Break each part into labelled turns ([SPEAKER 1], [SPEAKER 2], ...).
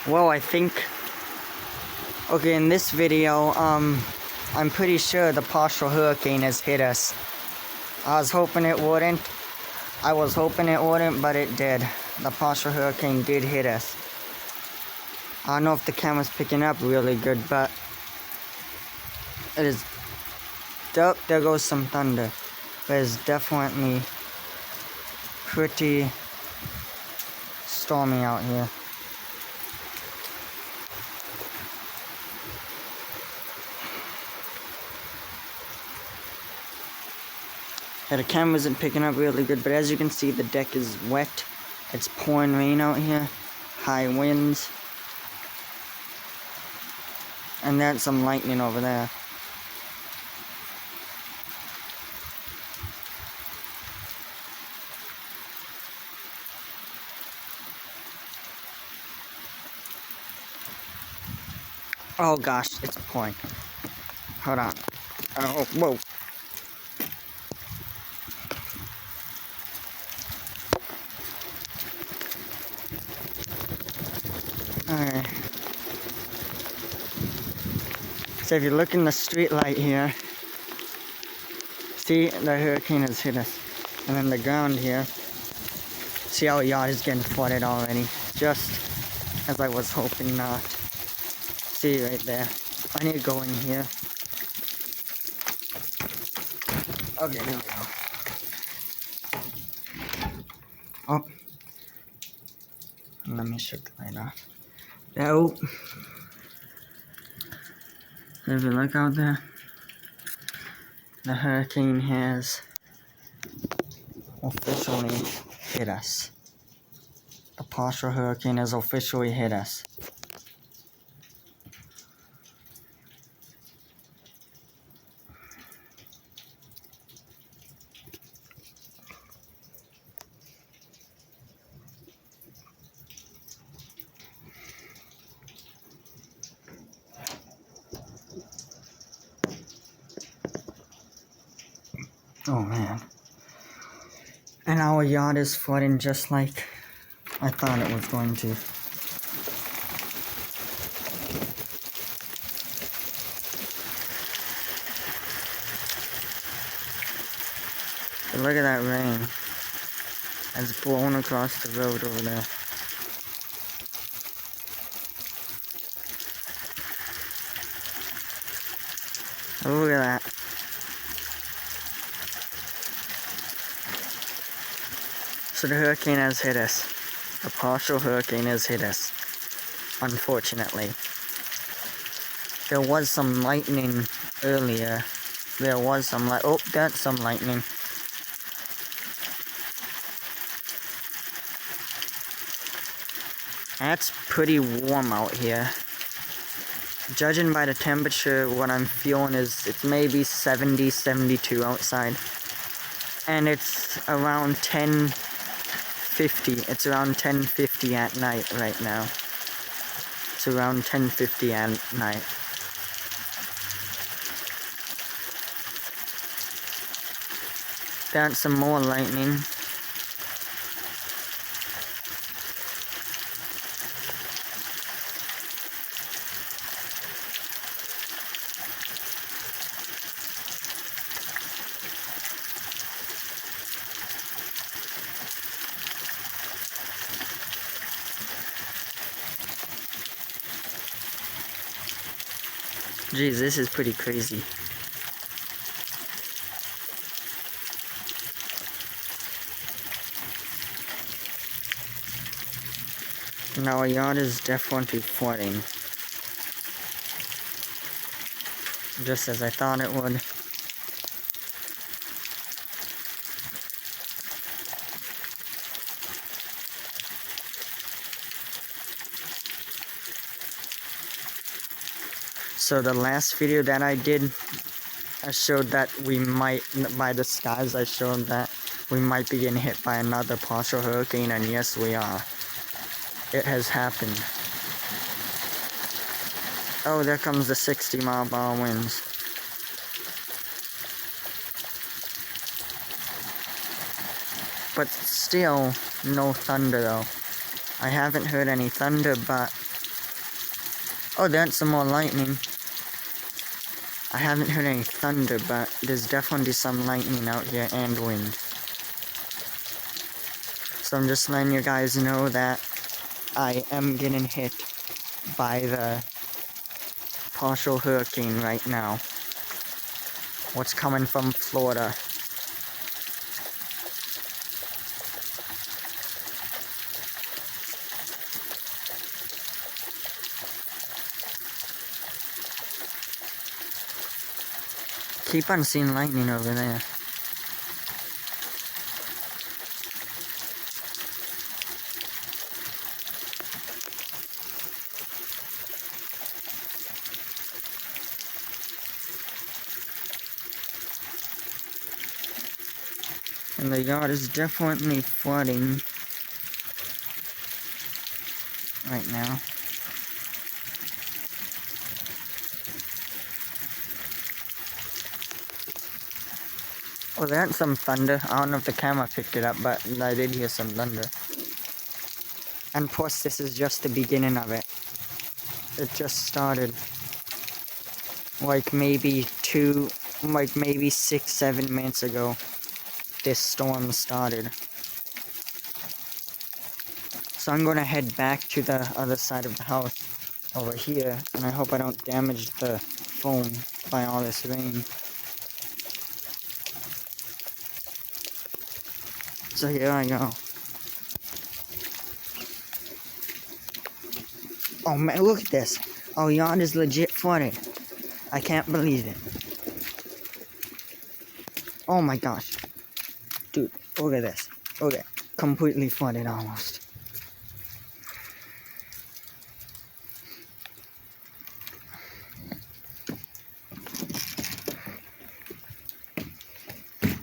[SPEAKER 1] Well, I think... Okay, in this video, I'm pretty sure the partial hurricane has hit us. I was hoping it wouldn't. But it did. The partial hurricane did hit us. I don't know if the camera's picking up really good, but it is... Oh, there goes some thunder. But it's definitely pretty stormy out here. Yeah, the camera isn't picking up really good, but as you can see, the deck is wet. It's pouring rain out here. High winds. And there's some lightning over there. Oh gosh, it's pouring. Hold on. Oh, whoa. Alright. So if you look in the street light here, see the hurricane has hit us. And then the ground here, see how yard is getting flooded already. Just as I was hoping not. See right there. I need to go in here. Okay, there we go. Oh. Let me shut the light off. Oh. If you look out there, the hurricane has officially hit us. The partial hurricane has officially hit us. Oh man. And our yard is flooding just like I thought it was going to. But look at that rain. It's blowing across the road over there. Look at that. So the hurricane has hit us. A partial hurricane has hit us. Unfortunately. There was some lightning earlier. Oh, that's some lightning. That's pretty warm out here. Judging by the temperature, what I'm feeling is it's maybe 70, 72 outside. And it's around 10:50. It's around 10:50 at night right now. It's around 10:50 at night. Got some more lightning. Jeez, this is pretty crazy. Now our yard is definitely flooding. Just as I thought it would. So the last video that I did, I showed that we might, by the skies, I showed that we might be getting hit by another partial hurricane, and yes, we are. It has happened. Oh, there comes the 60-mile-per-hour winds. But still, no thunder though. I haven't heard any thunder, but Oh, that's some more lightning. I haven't heard any thunder, but there's definitely some lightning out here and wind. So I'm just letting you guys know that I am getting hit by the partial hurricane right now. What's coming from Florida. Keep on seeing lightning over there. And the yard is definitely flooding right now. Oh, that's some thunder. I don't know if the camera picked it up, but I did hear some thunder. And plus, this is just the beginning of it. It just started. Like maybe 6-7 minutes ago, this storm started. So I'm gonna head back to the other side of the house over here, and I hope I don't damage the phone by all this rain. So here I go. Oh man, look at this. Oh, yard is legit flooded. I can't believe it. Oh my gosh. Dude, look at this. Look at it. Completely flooded almost.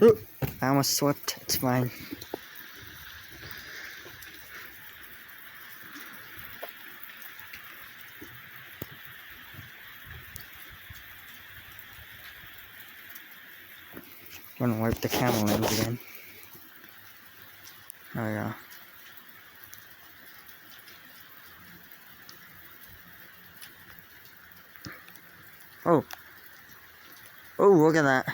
[SPEAKER 1] Ooh, I almost slipped. It's fine. Gonna wipe the camera lens again. There we go. Oh. Oh, look at that.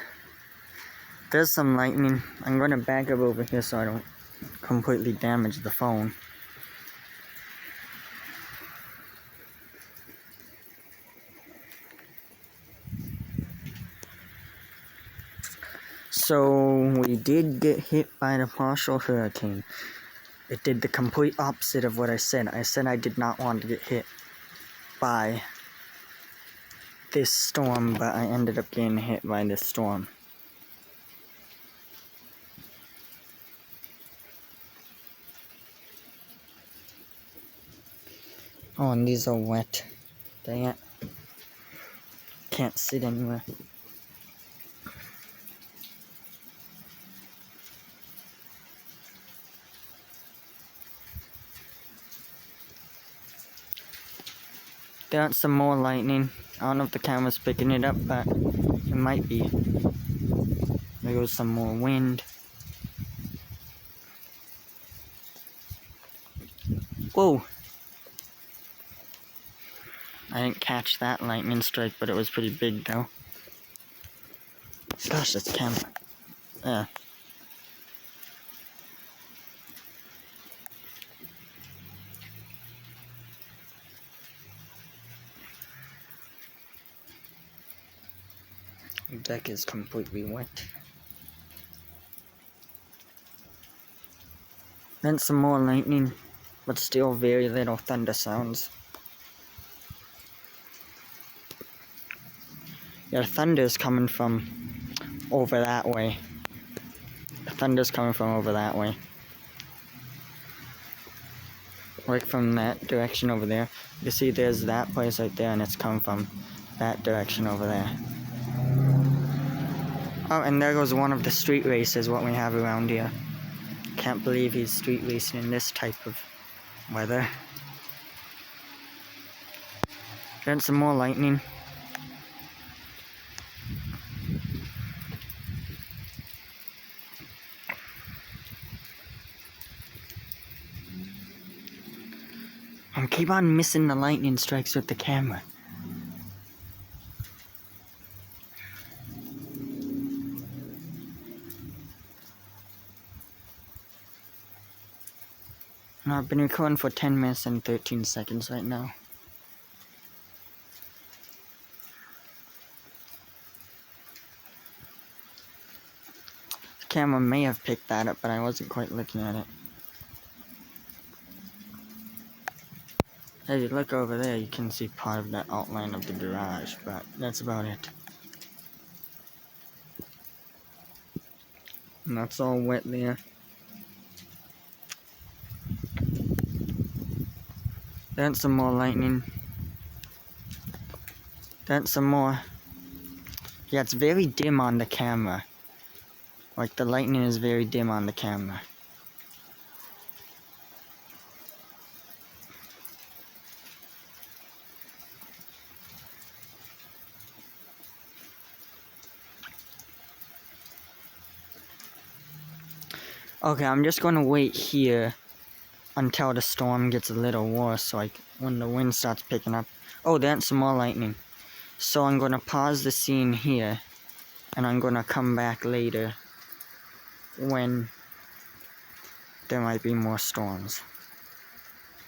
[SPEAKER 1] There's some lightning. I'm gonna back up over here so I don't completely damage the phone. So, we did get hit by the partial hurricane. It did the complete opposite of what I said. I said I did not want to get hit by this storm, but I ended up getting hit by this storm. Oh, and these are wet. Dang it. Can't sit anywhere. Got some more lightning. I don't know if the camera's picking it up, but it might be. There goes some more wind. Whoa! I didn't catch that lightning strike, but it was pretty big though. Gosh, this camera. Yeah. The deck is completely wet. Then some more lightning, but still very little thunder sounds. Yeah, thunder's coming from over that way. The thunder's coming from over that way. Like from that direction over there. You see there's that place right there, and it's coming from that direction over there. Oh, and there goes one of the street races, what we have around here. Can't believe he's street racing in this type of weather. Then some more lightning. Keep keep on missing the lightning strikes with the camera. Now, I've been recording for 10 minutes and 13 seconds right now. The camera may have picked that up, but I wasn't quite looking at it. As you look over there, you can see part of that outline of the garage, but that's about it. And that's all wet there. Then some more lightning. Then some more. Yeah, it's very dim on the camera. Like, the lightning is very dim on the camera. Okay, I'm just gonna wait here until the storm gets a little worse, like when the wind starts picking up. Oh, that's some more lightning. So I'm gonna pause the scene here, and I'm gonna come back later when there might be more storms.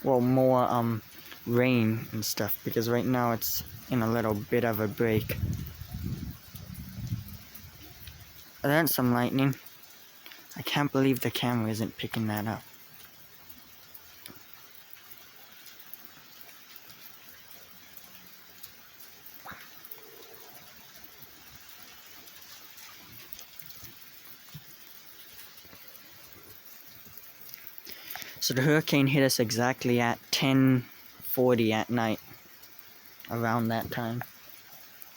[SPEAKER 1] Well, more rain and stuff, because right now it's in a little bit of a break. That's some lightning. I can't believe the camera isn't picking that up. So the hurricane hit us exactly at 10:40 at night. Around that time.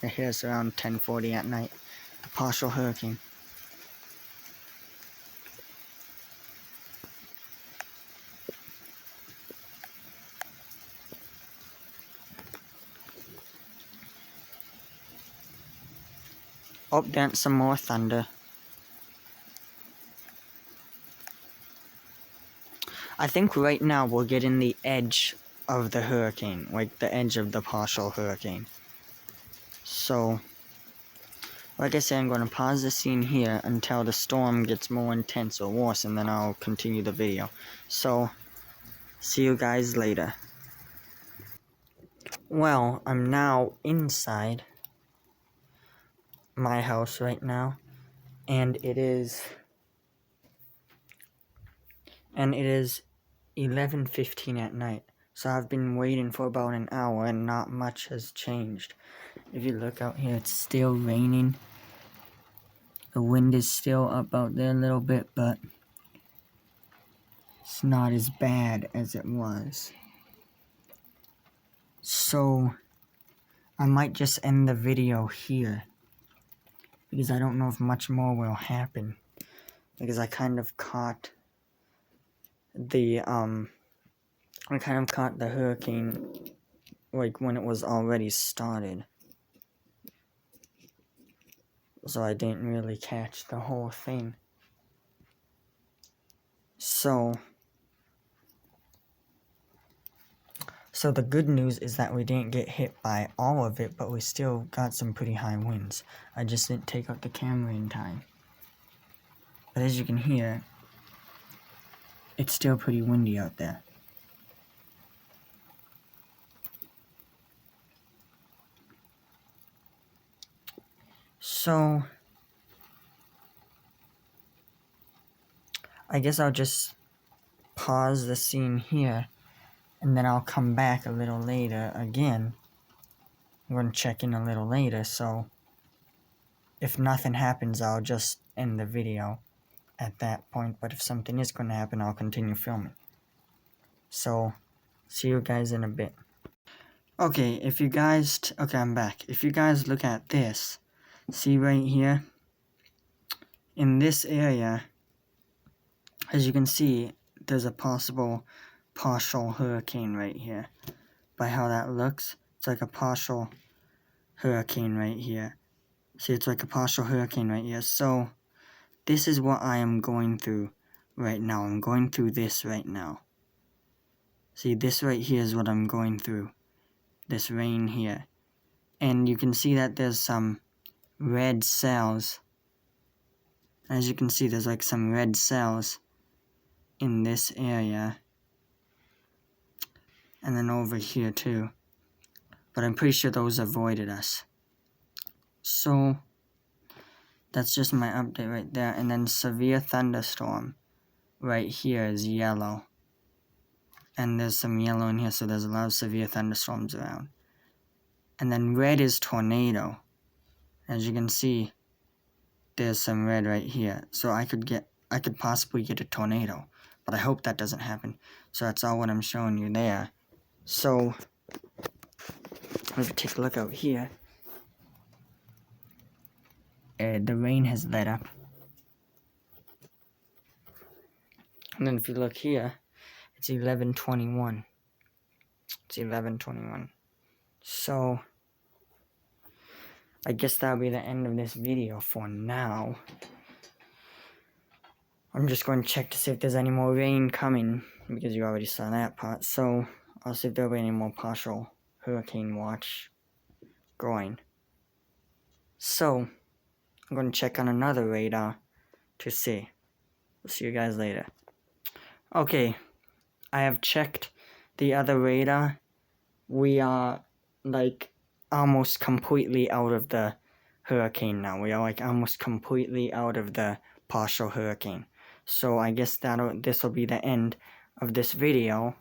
[SPEAKER 1] It hit us around 10:40 at night. The partial hurricane. Oh, that's some more thunder. I think right now we're getting the edge of the hurricane, like the edge of the partial hurricane. So, like I said, I'm going to pause the scene here until the storm gets more intense or worse, and then I'll continue the video. So, see you guys later. Well, I'm now inside my house right now, and it is 11:15 at night. So I've been waiting for about an hour and not much has changed. If you look out here, it's still raining. The wind is still up out there a little bit, but it's not as bad as it was. So I might just end the video here, because I don't know if much more will happen, because I kind of caught the hurricane like when it was already started, so I didn't really catch the whole thing. So the good news is that we didn't get hit by all of it, but we still got some pretty high winds. I just didn't take out the camera in time. But as you can hear, it's still pretty windy out there. So I guess I'll just pause the scene here, and then I'll come back a little later again. I'm going to check in a little later, so if nothing happens, I'll just end the video at that point. But if something is going to happen, I'll continue filming. So, see you guys in a bit. Okay, I'm back. If you guys look at this, see right here, in this area, as you can see, there's a possible partial hurricane right here. By how that looks, it's like a partial hurricane right here. See, it's like a partial hurricane right here. So, this is what I am going through right now. I'm going through this right now. See, this right here is what I'm going through. This rain here. And you can see that there's some red cells. As you can see, there's like some red cells in this area. And then over here too. But I'm pretty sure those avoided us. So, that's just my update right there. And then severe thunderstorm right here is yellow. And there's some yellow in here, so there's a lot of severe thunderstorms around. And then red is tornado. As you can see, there's some red right here. So I could possibly get a tornado. But I hope that doesn't happen. So that's all what I'm showing you there. So, let's take a look out here. The rain has let up. And then if you look here, it's 11:21. It's 11:21. So, I guess that'll be the end of this video for now. I'm just going to check to see if there's any more rain coming, because you already saw that part. So, I'll see if there'll be any more partial hurricane watch going. So, I'm going to check on another radar to see. We'll see you guys later. Okay, I have checked the other radar. We are like almost completely out of the hurricane now. We are like almost completely out of the partial hurricane. So I guess this will be the end of this video,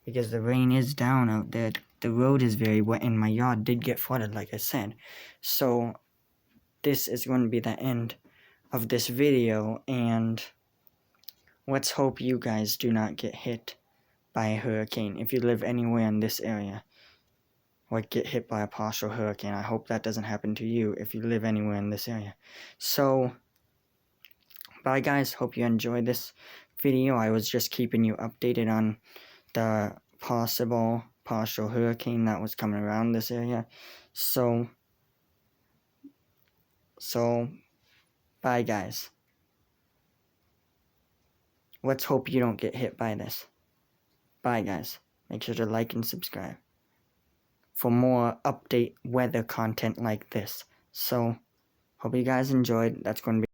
[SPEAKER 1] because the rain is down out there. The road is very wet and my yard did get flooded, like I said. So this is going to be the end of this video, and let's hope you guys do not get hit by a hurricane if you live anywhere in this area. Like get hit by a partial hurricane. I hope that doesn't happen to you if you live anywhere in this area. So, bye guys. Hope you enjoyed this video. I was just keeping you updated on the possible partial hurricane that was coming around this area. So bye guys. Let's hope you don't get hit by this. Bye guys. Make sure to like and subscribe for more update weather content like this. So, hope you guys enjoyed. That's going to be